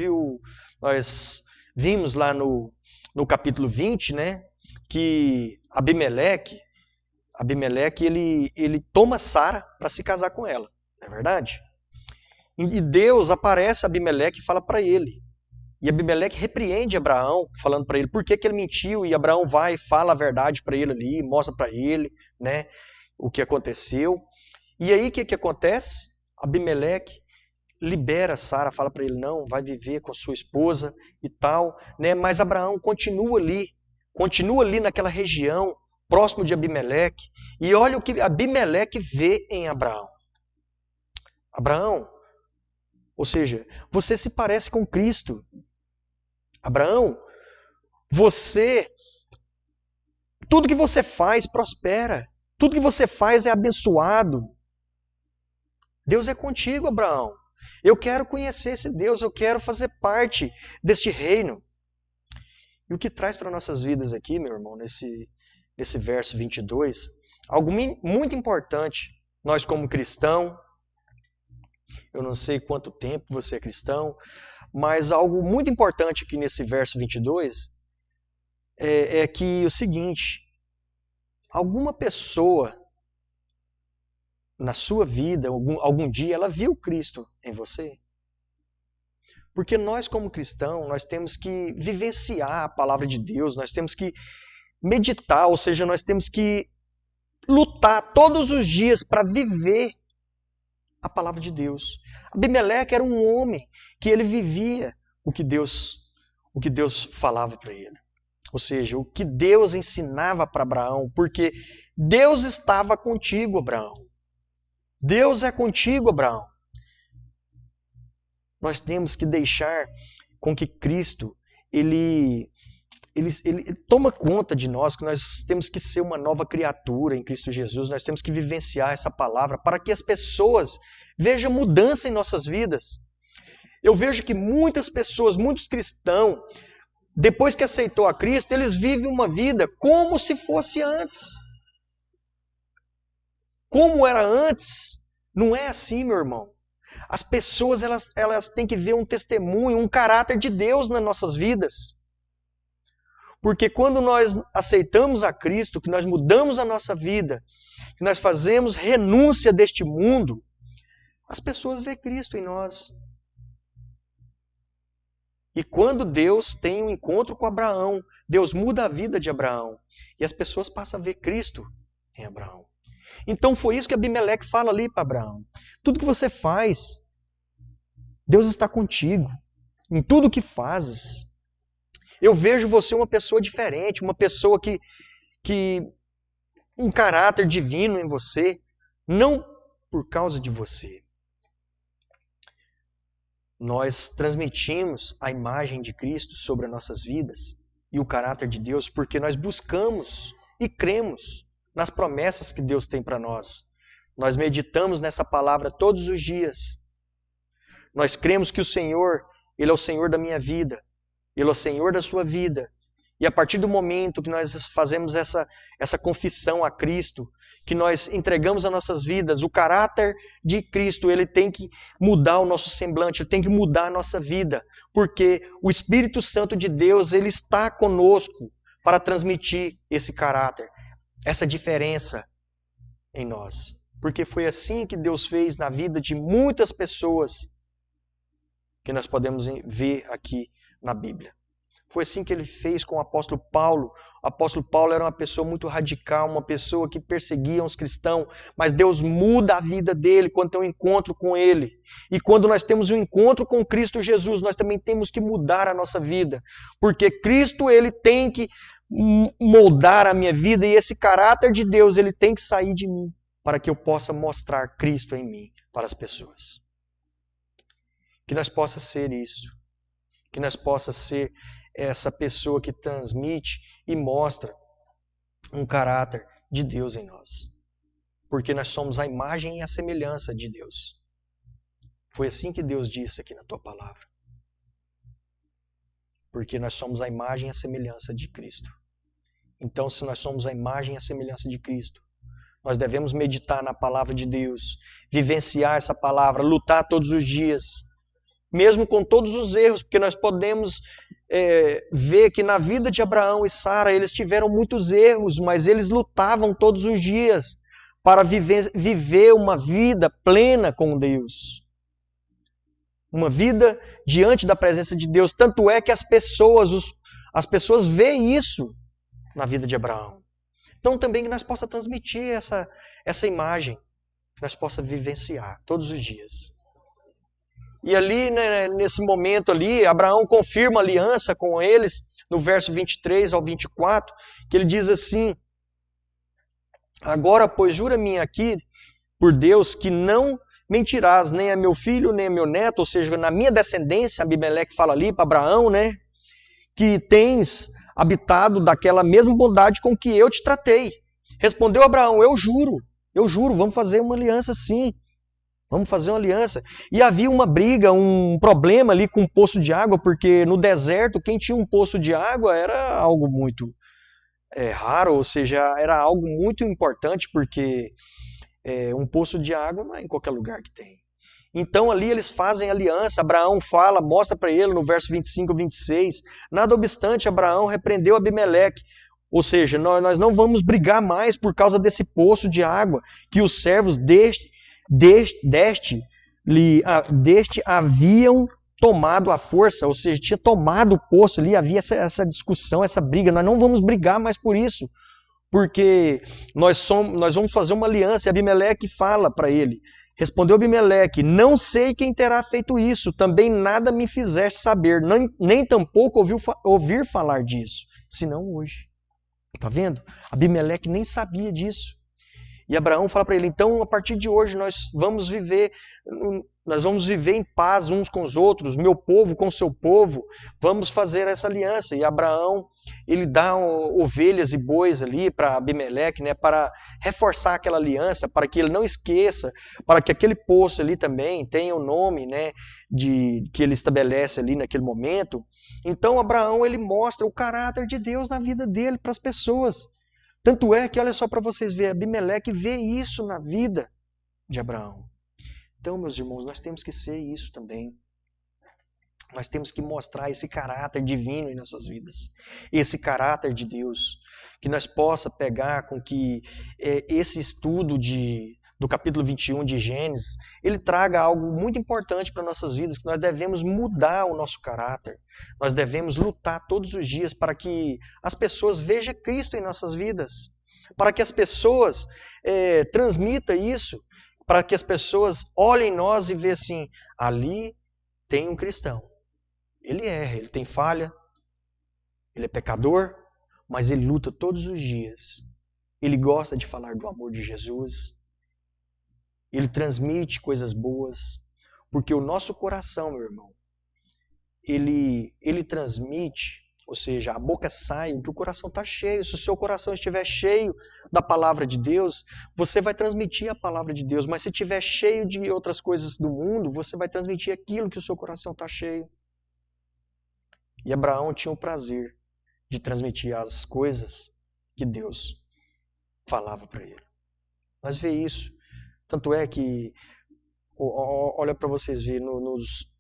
Speaker 1: vimos lá no capítulo 20, né, que Abimeleque ele toma Sara para se casar com ela, não é verdade? E Deus aparece a Abimeleque e fala para ele. E Abimeleque repreende Abraão, falando para ele por que ele mentiu. E Abraão vai e fala a verdade para ele ali, mostra para ele, né, o que aconteceu. E aí o que acontece? Abimeleque libera Sara, fala para ele, não, vai viver com sua esposa e tal. Né? Mas Abraão continua ali naquela região, próximo de Abimeleque. E olha o que Abimeleque vê em Abraão. Abraão, ou seja, você se parece com Cristo. Abraão, tudo que você faz prospera. Tudo que você faz é abençoado. Deus é contigo, Abraão. Eu quero conhecer esse Deus, eu quero fazer parte deste reino. E o que traz para nossas vidas aqui, meu irmão, nesse verso 22, algo muito importante. Nós como cristão, eu não sei quanto tempo você é cristão, mas algo muito importante aqui nesse verso 22 é que o seguinte, alguma pessoa na sua vida, algum dia, ela viu Cristo em você? Porque nós como cristãos, nós temos que vivenciar a palavra de Deus, nós temos que meditar, ou seja, nós temos que lutar todos os dias para viver a palavra de Deus. Abimeleque era um homem que ele vivia o que Deus falava para ele. Ou seja, o que Deus ensinava para Abraão, porque Deus estava contigo, Abraão. Deus é contigo, Abraão. Nós temos que deixar com que Cristo, ele toma conta de nós, que nós temos que ser uma nova criatura em Cristo Jesus, nós temos que vivenciar essa palavra para que as pessoas vejam mudança em nossas vidas. Eu vejo que muitas pessoas, muitos cristãos, depois que aceitou a Cristo, eles vivem uma vida como se fosse antes. Como era antes, não é assim, meu irmão. As pessoas elas têm que ver um testemunho, um caráter de Deus nas nossas vidas. Porque quando nós aceitamos a Cristo, que nós mudamos a nossa vida, que nós fazemos renúncia deste mundo, as pessoas veem Cristo em nós. E quando Deus tem um encontro com Abraão, Deus muda a vida de Abraão. E as pessoas passam a ver Cristo em Abraão. Então foi isso que Abimeleque fala ali para Abraão. Tudo que você faz, Deus está contigo. Em tudo que fazes. Eu vejo você uma pessoa diferente, uma pessoa que um caráter divino em você, não por causa de você. Nós transmitimos a imagem de Cristo sobre as nossas vidas e o caráter de Deus porque nós buscamos e cremos nas promessas que Deus tem para nós. Nós meditamos nessa palavra todos os dias. Nós cremos que o Senhor, Ele é o Senhor da minha vida. Ele é o Senhor da sua vida. E a partir do momento que nós fazemos essa confissão a Cristo, que nós entregamos as nossas vidas, o caráter de Cristo, ele tem que mudar o nosso semblante, ele tem que mudar a nossa vida. Porque o Espírito Santo de Deus, ele está conosco para transmitir esse caráter, essa diferença em nós. Porque foi assim que Deus fez na vida de muitas pessoas que nós podemos ver aqui na Bíblia. Foi assim que ele fez com o apóstolo Paulo. O apóstolo Paulo era uma pessoa muito radical, uma pessoa que perseguia os cristãos, mas Deus muda a vida dele quando tem um encontro com ele. E quando nós temos um encontro com Cristo Jesus, nós também temos que mudar a nossa vida, porque Cristo ele tem que moldar a minha vida e esse caráter de Deus ele tem que sair de mim para que eu possa mostrar Cristo em mim para as pessoas. Que nós possa ser isso, que nós possa ser essa pessoa que transmite e mostra um caráter de Deus em nós. Porque nós somos a imagem e a semelhança de Deus. Foi assim que Deus disse aqui na tua palavra. Porque nós somos a imagem e a semelhança de Cristo. Então, se nós somos a imagem e a semelhança de Cristo, nós devemos meditar na palavra de Deus, vivenciar essa palavra, lutar todos os dias, mesmo com todos os erros, porque nós podemos ver que na vida de Abraão e Sara eles tiveram muitos erros, mas eles lutavam todos os dias para viver uma vida plena com Deus. Uma vida diante da presença de Deus. Tanto é que as pessoas veem isso na vida de Abraão. Então também que nós possamos transmitir essa imagem, que nós possamos vivenciar todos os dias. E ali, né, nesse momento ali, Abraão confirma a aliança com eles, no verso 23 ao 24, que ele diz assim: agora, pois, jura-me aqui, por Deus, que não mentirás nem a meu filho, nem a meu neto, ou seja, na minha descendência, Abimeleque fala ali para Abraão, né, que tens habitado daquela mesma bondade com que eu te tratei. Respondeu Abraão: eu juro, vamos fazer uma aliança sim. Vamos fazer uma aliança. E havia uma briga, um problema ali com um poço de água, porque no deserto quem tinha um poço de água era algo muito raro, ou seja, era algo muito importante, porque um poço de água não é em qualquer lugar que tem. Então ali eles fazem aliança, Abraão fala, mostra para ele no verso 25 e 26, nada obstante Abraão repreendeu Abimeleque, ou seja, nós não vamos brigar mais por causa desse poço de água que os servos deste haviam tomado à força, ou seja, tinha tomado o poço ali, havia essa discussão, essa briga, nós não vamos brigar mais por isso, porque nós vamos fazer uma aliança, e Abimeleque fala para ele, respondeu Abimeleque: não sei quem terá feito isso, também nada me fizeste saber, nem tampouco ouvir falar disso, senão hoje. Está vendo? Abimeleque nem sabia disso. E Abraão fala para ele: então, a partir de hoje, nós vamos viver em paz uns com os outros, meu povo com o seu povo, vamos fazer essa aliança. E Abraão, ele dá ovelhas e bois ali para Abimeleque, né, para reforçar aquela aliança, para que ele não esqueça, para que aquele poço ali também tenha o nome, né, que ele estabelece ali naquele momento. Então, Abraão, ele mostra o caráter de Deus na vida dele para as pessoas. Tanto é que, olha só para vocês verem, Abimeleque vê isso na vida de Abraão. Então, meus irmãos, nós temos que ser isso também. Nós temos que mostrar esse caráter divino em nossas vidas. Esse caráter de Deus. Que nós possa pegar com que esse estudo do capítulo 21 de Gênesis, ele traga algo muito importante para nossas vidas, que nós devemos mudar o nosso caráter. Nós devemos lutar todos os dias para que as pessoas vejam Cristo em nossas vidas. Para que as pessoas transmitam isso. Para que as pessoas olhem nós e vejam assim, ali tem um cristão. Ele erra, ele tem falha, ele é pecador, mas ele luta todos os dias. Ele gosta de falar do amor de Jesus. Ele transmite coisas boas, porque o nosso coração, meu irmão, ele transmite, ou seja, a boca sai, o que o coração está cheio. Se o seu coração estiver cheio da palavra de Deus, você vai transmitir a palavra de Deus, mas se estiver cheio de outras coisas do mundo, você vai transmitir aquilo que o seu coração está cheio. E Abraão tinha o prazer de transmitir as coisas que Deus falava para ele. Nós vemos isso. Tanto é que, olha para vocês verem, nos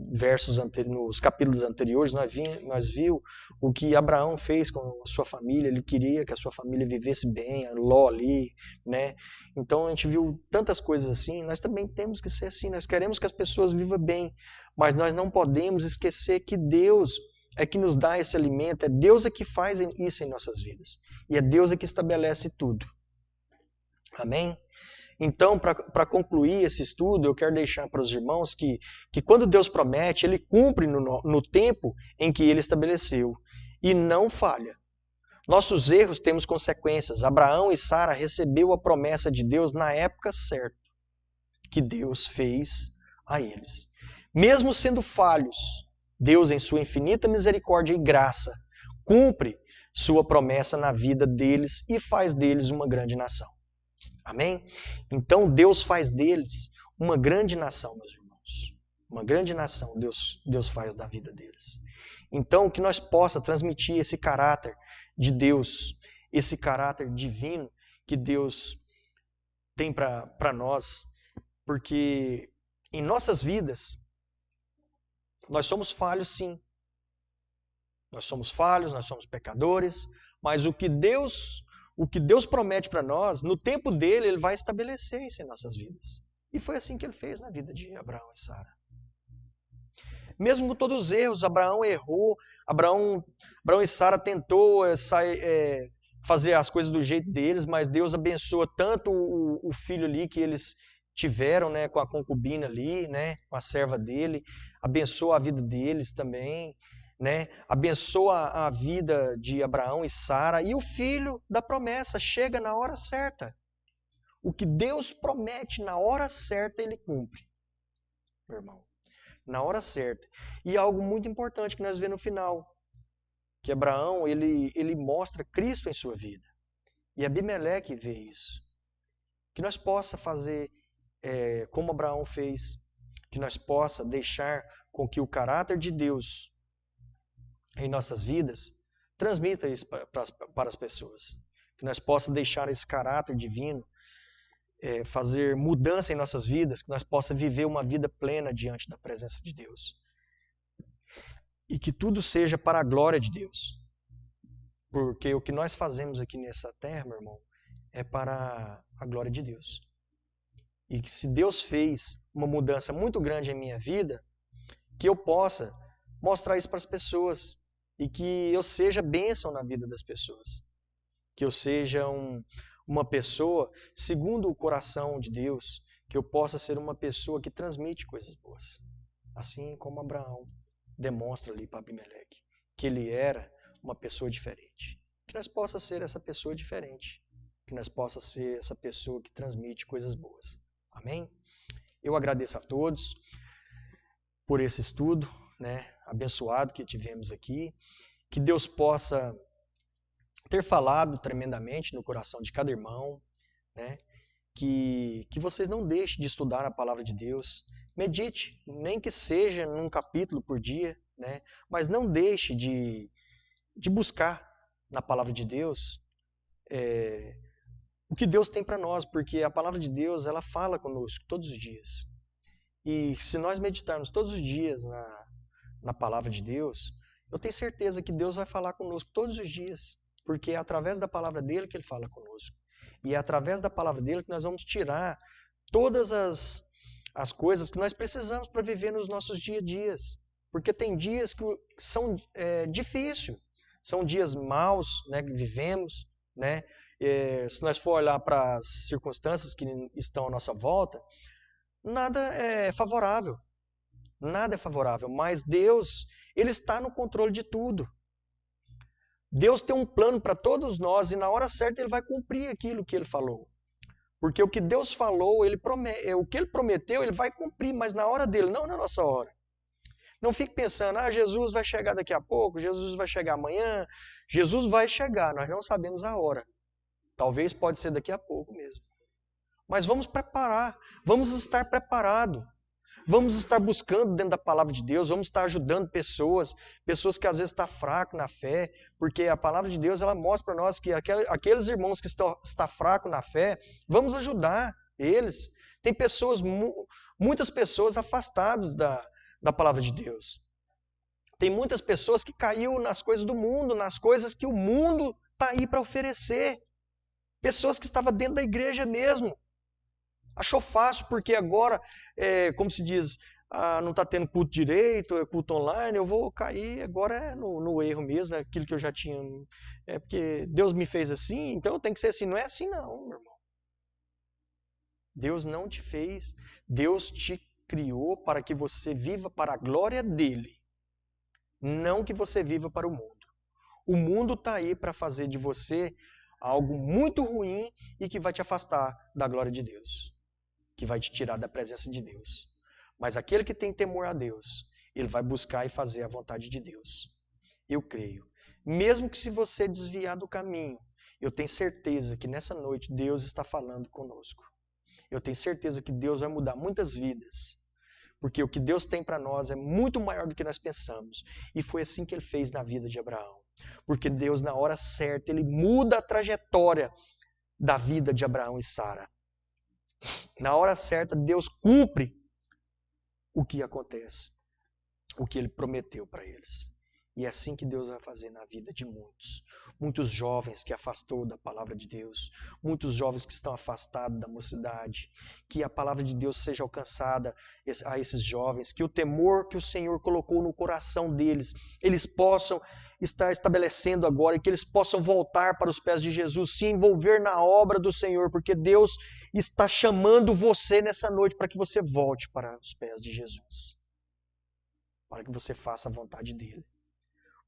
Speaker 1: versos nos capítulos anteriores, nós vimos o que Abraão fez com a sua família. Ele queria que a sua família vivesse bem, a Ló ali, né? Então a gente viu tantas coisas assim. Nós também temos que ser assim. Nós queremos que as pessoas vivam bem, mas nós não podemos esquecer que Deus, é que nos dá esse alimento, é Deus é que faz isso em nossas vidas. E é Deus é que estabelece tudo. Amém? Então, para concluir esse estudo, eu quero deixar para os irmãos que quando Deus promete, Ele cumpre no tempo em que Ele estabeleceu. E não falha. Nossos erros temos consequências. Abraão e Sara receberam a promessa de Deus na época certa que Deus fez a eles. Mesmo sendo falhos, Deus, em sua infinita misericórdia e graça, cumpre sua promessa na vida deles e faz deles uma grande nação. Amém? Então Deus faz deles uma grande nação, meus irmãos. Uma grande nação Deus faz da vida deles. Então que nós possa transmitir esse caráter de Deus, esse caráter divino que Deus tem para nós, porque em nossas vidas nós somos falhos, sim. Nós somos falhos, nós somos pecadores, mas o que Deus promete para nós, no tempo dele, Ele vai estabelecer isso em nossas vidas. E foi assim que Ele fez na vida de Abraão e Sara. Mesmo com todos os erros, Abraão errou, Abraão e Sara tentou fazer as coisas do jeito deles, mas Deus abençoa tanto o filho ali que eles tiveram, né, com a concubina ali, né, com a serva dele, abençoa a vida deles também, né, abençoa a vida de Abraão e Sara, e o filho da promessa chega na hora certa. O que Deus promete na hora certa, Ele cumpre, meu irmão, na hora certa. E algo muito importante que nós vemos no final, que Abraão, ele mostra Cristo em sua vida, e Abimeleque vê isso. Que nós possa fazer como Abraão fez, que nós possa deixar com que o caráter de Deus em nossas vidas transmita isso para as pessoas. Que nós possa deixar esse caráter divino fazer mudança em nossas vidas, que nós possa viver uma vida plena diante da presença de Deus. E que tudo seja para a glória de Deus. Porque o que nós fazemos aqui nessa terra, meu irmão, é para a glória de Deus. E que se Deus fez uma mudança muito grande em minha vida, que eu possa mostrar isso para as pessoas. E que eu seja bênção na vida das pessoas. Que eu seja uma pessoa segundo o coração de Deus. Que eu possa ser uma pessoa que transmite coisas boas. Assim como Abraão demonstra ali para Abimeleque. Que ele era uma pessoa diferente. Que nós possa ser essa pessoa diferente. Que nós possa ser essa pessoa que transmite coisas boas. Amém? Eu agradeço a todos por esse estudo, né, abençoado que tivemos aqui. Que Deus possa ter falado tremendamente no coração de cada irmão, né? Que vocês não deixem de estudar a palavra de Deus. Medite, nem que seja num capítulo por dia, né? Mas não deixe de buscar na palavra de Deus o que Deus tem para nós, porque a palavra de Deus, ela fala conosco todos os dias. E se nós meditarmos todos os dias na palavra de Deus, eu tenho certeza que Deus vai falar conosco todos os dias, porque é através da palavra dele que ele fala conosco. E é através da palavra dele que nós vamos tirar todas as coisas que nós precisamos para viver nos nossos dia a dias. Porque tem dias que são difíceis, são dias maus, né, que vivemos, né? Se nós for olhar para as circunstâncias que estão à nossa volta, nada é favorável. Nada é favorável, mas Deus, Ele está no controle de tudo. Deus tem um plano para todos nós e na hora certa Ele vai cumprir aquilo que Ele falou. Porque o que Deus falou, o que Ele prometeu, Ele vai cumprir, mas na hora dele, não na nossa hora. Não fique pensando, Jesus vai chegar daqui a pouco, Jesus vai chegar amanhã. Jesus vai chegar, nós não sabemos a hora. Talvez pode ser daqui a pouco mesmo. Mas vamos preparar, vamos estar preparados. Vamos estar buscando dentro da palavra de Deus, vamos estar ajudando pessoas que às vezes estão fracas na fé, porque a palavra de Deus ela mostra para nós que aqueles irmãos que estão fracos na fé, vamos ajudar eles. Tem muitas pessoas afastadas da palavra de Deus. Tem muitas pessoas que caiu nas coisas do mundo, nas coisas que o mundo está aí para oferecer. Pessoas que estavam dentro da igreja mesmo. Achou fácil porque agora, como se diz, não está tendo culto direito, é culto online, eu vou cair agora no erro mesmo, aquilo que eu já tinha. É porque Deus me fez assim, então tem que ser assim. Não é assim não, meu irmão. Deus não te fez, Deus te criou para que você viva para a glória dele, não que você viva para o mundo. O mundo está aí para fazer de você algo muito ruim e que vai te afastar da glória de Deus, que vai te tirar da presença de Deus. Mas aquele que tem temor a Deus, ele vai buscar e fazer a vontade de Deus. Eu creio. Mesmo que se você desviar do caminho, eu tenho certeza que nessa noite Deus está falando conosco. Eu tenho certeza que Deus vai mudar muitas vidas. Porque o que Deus tem para nós é muito maior do que nós pensamos. E foi assim que ele fez na vida de Abraão. Porque Deus, na hora certa, ele muda a trajetória da vida de Abraão e Sara. Na hora certa, Deus cumpre o que acontece, o que ele prometeu para eles. E é assim que Deus vai fazer na vida de muitos. Muitos jovens que afastou da palavra de Deus. Muitos jovens que estão afastados da mocidade. Que a palavra de Deus seja alcançada a esses jovens. Que o temor que o Senhor colocou no coração deles, eles possam estar estabelecendo agora. E que eles possam voltar para os pés de Jesus. Se envolver na obra do Senhor. Porque Deus está chamando você nessa noite para que você volte para os pés de Jesus. Para que você faça a vontade dele.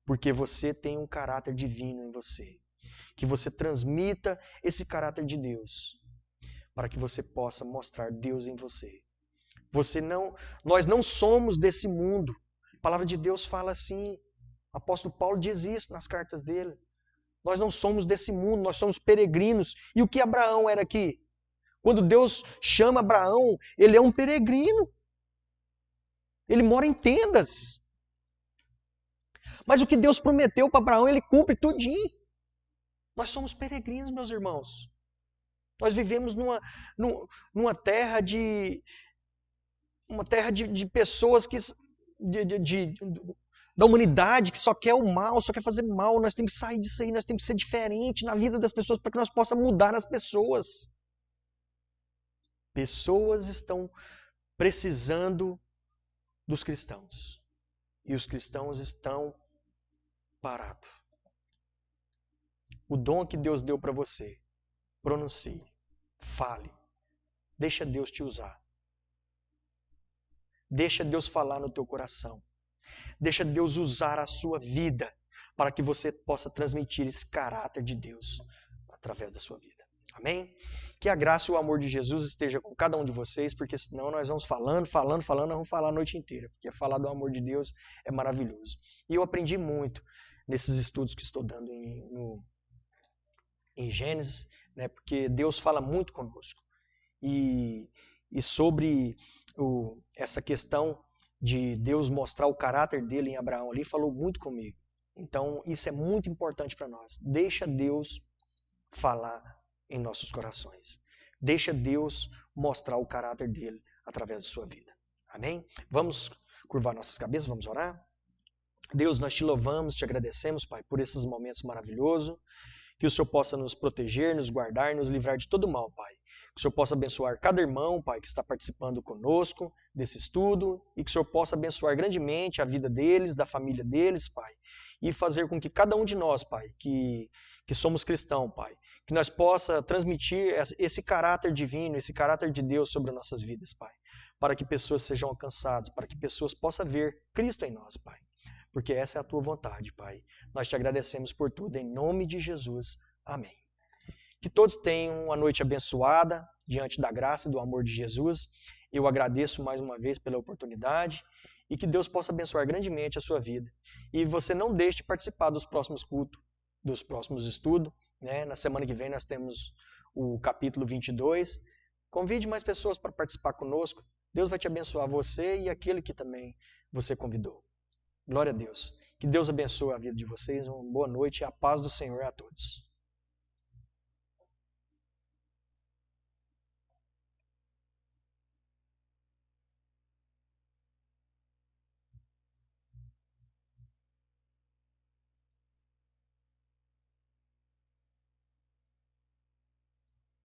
Speaker 1: Porque você tem um caráter divino em você. Que você transmita esse caráter de Deus. Para que você possa mostrar Deus em você. Nós não somos desse mundo. A palavra de Deus fala assim. O apóstolo Paulo diz isso nas cartas dele. Nós não somos desse mundo, nós somos peregrinos. E o que Abraão era aqui? Quando Deus chama Abraão, ele é um peregrino. Ele mora em tendas. Mas o que Deus prometeu para Abraão, ele cumpre tudinho. Nós somos peregrinos, meus irmãos. Nós vivemos numa terra de pessoas que da humanidade que só quer o mal, só quer fazer mal. Nós temos que sair disso aí, nós temos que ser diferente na vida das pessoas para que nós possamos mudar as pessoas. Pessoas estão precisando dos cristãos. E os cristãos estão parados. O dom que Deus deu para você, pronuncie, fale. Deixa Deus te usar. Deixa Deus falar no teu coração. Deixa Deus usar a sua vida para que você possa transmitir esse caráter de Deus através da sua vida. Amém? Que a graça e o amor de Jesus esteja com cada um de vocês, porque senão nós vamos falando, nós vamos falar a noite inteira, porque falar do amor de Deus é maravilhoso. E eu aprendi muito nesses estudos que estou dando em Gênesis, né, porque Deus fala muito conosco. E sobre essa questão de Deus mostrar o caráter dele em Abraão ali, falou muito comigo. Então, isso é muito importante para nós. Deixa Deus falar em nossos corações. Deixa Deus mostrar o caráter dele através da sua vida. Amém? Vamos curvar nossas cabeças, vamos orar? Deus, nós te louvamos, te agradecemos, Pai, por esses momentos maravilhosos. Que o Senhor possa nos proteger, nos guardar, nos livrar de todo mal, Pai. Que o Senhor possa abençoar cada irmão, Pai, que está participando conosco desse estudo. E que o Senhor possa abençoar grandemente a vida deles, da família deles, Pai. E fazer com que cada um de nós, Pai, que somos cristãos, Pai, que nós possa transmitir esse caráter divino, esse caráter de Deus sobre as nossas vidas, Pai. Para que pessoas sejam alcançadas, para que pessoas possam ver Cristo em nós, Pai. Porque essa é a tua vontade, Pai. Nós te agradecemos por tudo, em nome de Jesus. Amém. Que todos tenham uma noite abençoada, diante da graça e do amor de Jesus. Eu agradeço mais uma vez pela oportunidade e que Deus possa abençoar grandemente a sua vida. E você não deixe de participar dos próximos cultos, dos próximos estudos. Né? Na semana que vem nós temos o capítulo 22. Convide mais pessoas para participar conosco. Deus vai te abençoar, você e aquele que também você convidou. Glória a Deus. Que Deus abençoe a vida de vocês. Uma boa noite e a paz do Senhor a todos.